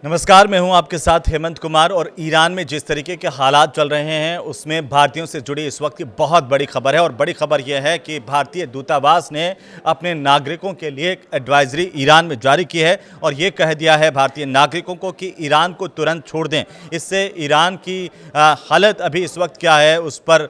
नमस्कार, मैं हूं आपके साथ हेमंत कुमार। और ईरान में जिस तरीके के हालात चल रहे हैं उसमें भारतीयों से जुड़ी इस वक्त की बहुत बड़ी खबर है। और बड़ी खबर यह है कि भारतीय दूतावास ने अपने नागरिकों के लिए एक एडवाइजरी ईरान में जारी की है और ये कह दिया है भारतीय नागरिकों को कि ईरान को तुरंत छोड़ दें। इससे ईरान की हालत अभी इस वक्त क्या है उस पर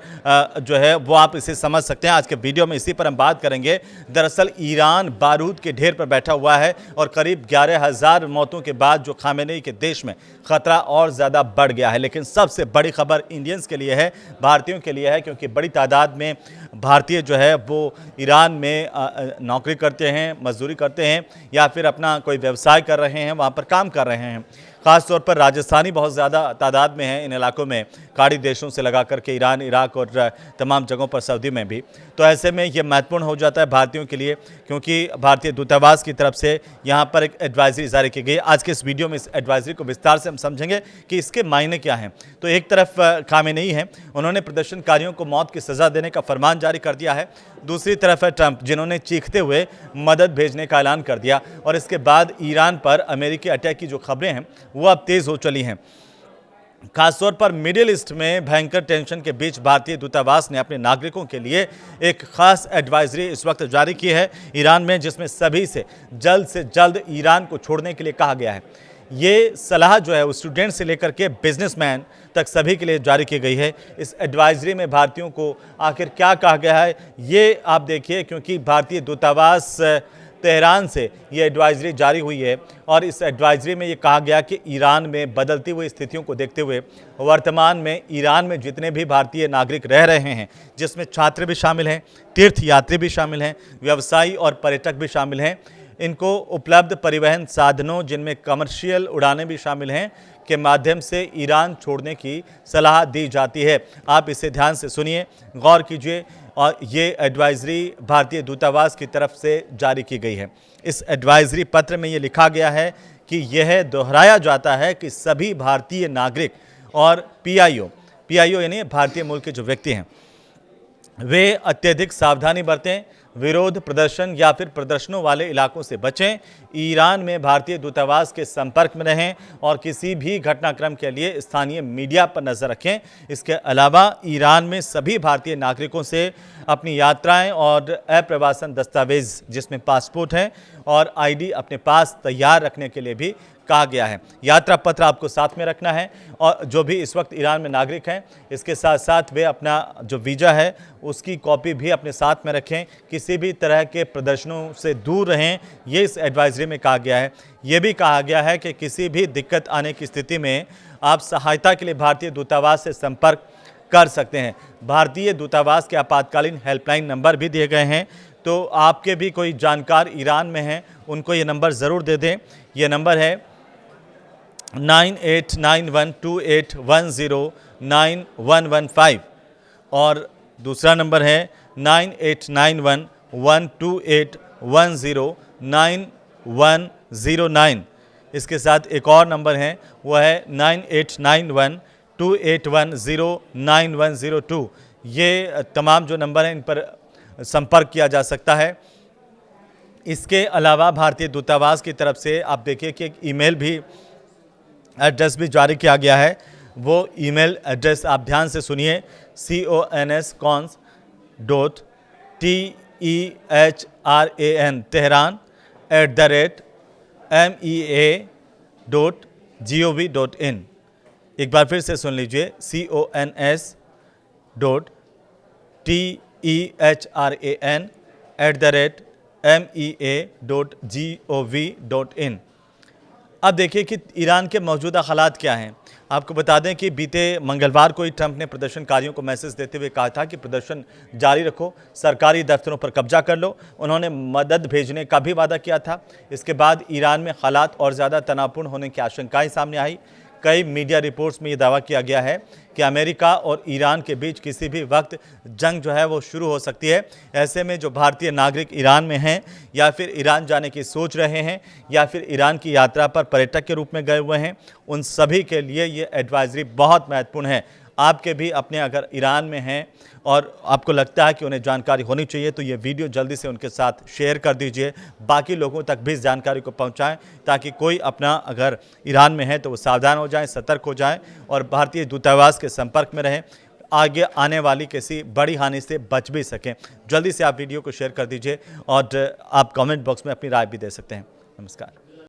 जो है वो आप इसे समझ सकते हैं। आज के वीडियो में इसी पर हम बात करेंगे। दरअसल ईरान बारूद के ढेर पर बैठा हुआ है और करीब 11,000 मौतों के बाद जो खामेनेई के देश में खतरा और ज़्यादा बढ़ गया है। लेकिन सबसे बड़ी खबर इंडियंस के लिए है, भारतीयों के लिए है, क्योंकि बड़ी तादाद में भारतीय जो है वो ईरान में नौकरी करते हैं, मजदूरी करते हैं या फिर अपना कोई व्यवसाय कर रहे हैं, वहाँ पर काम कर रहे हैं। ख़ास तौर पर राजस्थानी बहुत ज़्यादा तादाद में है इन इलाकों में, खाड़ी देशों से लगा करके ईरान, इराक और तमाम जगहों पर, सऊदी में भी। तो ऐसे में ये महत्वपूर्ण हो जाता है भारतीयों के लिए, क्योंकि भारतीय दूतावास की तरफ से यहाँ पर एक एडवाइजरी जारी की गई। आज के इस वीडियो में इस एडवाइजरी को विस्तार से हम समझेंगे कि इसके मायने क्या हैं। तो एक तरफ खामेनेई है, उन्होंने प्रदर्शनकारियों को मौत की सज़ा देने का फरमान जारी कर दिया है। दूसरी तरफ है ट्रंप, जिन्होंने चीखते हुए मदद भेजने का ऐलान कर दिया। और इसके बाद ईरान पर अमेरिकी अटैक की जो खबरें हैं वो अब तेज़ हो चली हैं। खासतौर पर मिडिल ईस्ट में भयंकर टेंशन के बीच भारतीय दूतावास ने अपने नागरिकों के लिए एक खास एडवाइजरी इस वक्त जारी की है ईरान में, जिसमें सभी से जल्द ईरान को छोड़ने के लिए कहा गया है। ये सलाह जो है वो स्टूडेंट से लेकर के बिजनेसमैन तक सभी के लिए जारी की गई है। इस एडवाइजरी में भारतीयों को आखिर क्या कहा गया है ये आप देखिए, क्योंकि भारतीय दूतावास तेहरान से ये एडवाइजरी जारी हुई है और इस एडवाइजरी में ये कहा गया कि ईरान में बदलती हुई स्थितियों को देखते हुए वर्तमान में ईरान में जितने भी भारतीय नागरिक रह रहे हैं, जिसमें छात्र भी शामिल हैं, तीर्थयात्री भी शामिल हैं, व्यवसायी और पर्यटक भी शामिल हैं, इनको उपलब्ध परिवहन साधनों, जिनमें कमर्शियल उड़ानें भी शामिल हैं, के माध्यम से ईरान छोड़ने की सलाह दी जाती है। आप इसे ध्यान से सुनिए, गौर कीजिए। और ये एडवाइजरी भारतीय दूतावास की तरफ से जारी की गई है। इस एडवाइजरी पत्र में ये लिखा गया है कि यह दोहराया जाता है कि सभी भारतीय नागरिक और पीआईओ यानी भारतीय मूल के जो व्यक्ति हैं वे अत्यधिक सावधानी बरतें, विरोध प्रदर्शन या फिर प्रदर्शनों वाले इलाकों से बचें, ईरान में भारतीय दूतावास के संपर्क में रहें और किसी भी घटनाक्रम के लिए स्थानीय मीडिया पर नज़र रखें। इसके अलावा ईरान में सभी भारतीय नागरिकों से अपनी यात्राएं और अप्रवासन दस्तावेज, जिसमें पासपोर्ट है और आईडी, अपने पास तैयार रखने के लिए भी कहा गया है। यात्रा पत्र आपको साथ में रखना है और जो भी इस वक्त ईरान में नागरिक हैं, इसके साथ साथ वे अपना जो वीज़ा है उसकी कॉपी भी अपने साथ में रखें। किसी भी तरह के प्रदर्शनों से दूर रहें, ये इस एडवाइजरी में कहा गया है। ये भी कहा गया है कि किसी भी दिक्कत आने की स्थिति में आप सहायता के लिए भारतीय दूतावास से संपर्क कर सकते हैं। भारतीय दूतावास के आपातकालीन हेल्पलाइन नंबर भी दिए गए हैं, तो आपके भी कोई जानकार ईरान में हैं उनको ये नंबर ज़रूर दे दें। ये नंबर है 989128109115 और दूसरा नंबर है 98911281099109। इसके साथ एक और नंबर है, वो है 989128109102। ये तमाम जो नंबर हैं इन पर संपर्क किया जा सकता है। इसके अलावा भारतीय दूतावास की तरफ से आप देखिए कि एक ईमेल भी एड्रेस भी जारी किया गया है। वो ईमेल एड्रेस आप ध्यान से सुनिए, cons.tehran tehran@mea.gov.in। एक बार फिर से सुन लीजिए, cons.tehran@mea.gov.in। अब देखिए कि ईरान के मौजूदा हालात क्या हैं। आपको बता दें कि बीते मंगलवार को ही ट्रंप ने प्रदर्शनकारियों को मैसेज देते हुए कहा था कि प्रदर्शन जारी रखो, सरकारी दफ्तरों पर कब्जा कर लो। उन्होंने मदद भेजने का भी वादा किया था। इसके बाद ईरान में हालात और ज़्यादा तनावपूर्ण होने की आशंकाएं सामने आई। कई मीडिया रिपोर्ट्स में ये दावा किया गया है कि अमेरिका और ईरान के बीच किसी भी वक्त जंग जो है वो शुरू हो सकती है। ऐसे में जो भारतीय नागरिक ईरान में हैं या फिर ईरान जाने की सोच रहे हैं या फिर ईरान की यात्रा पर पर्यटक के रूप में गए हुए हैं, उन सभी के लिए ये एडवाइजरी बहुत महत्वपूर्ण है। आपके भी अपने अगर ईरान में हैं और आपको लगता है कि उन्हें जानकारी होनी चाहिए तो ये वीडियो जल्दी से उनके साथ शेयर कर दीजिए, बाकी लोगों तक भी इस जानकारी को पहुंचाएं ताकि कोई अपना अगर ईरान में है तो वो सावधान हो जाएं, सतर्क हो जाएं और भारतीय दूतावास के संपर्क में रहें, आगे आने वाली किसी बड़ी हानि से बच भी सकें। जल्दी से आप वीडियो को शेयर कर दीजिए और आप कमेंट बॉक्स में अपनी राय भी दे सकते हैं। नमस्कार।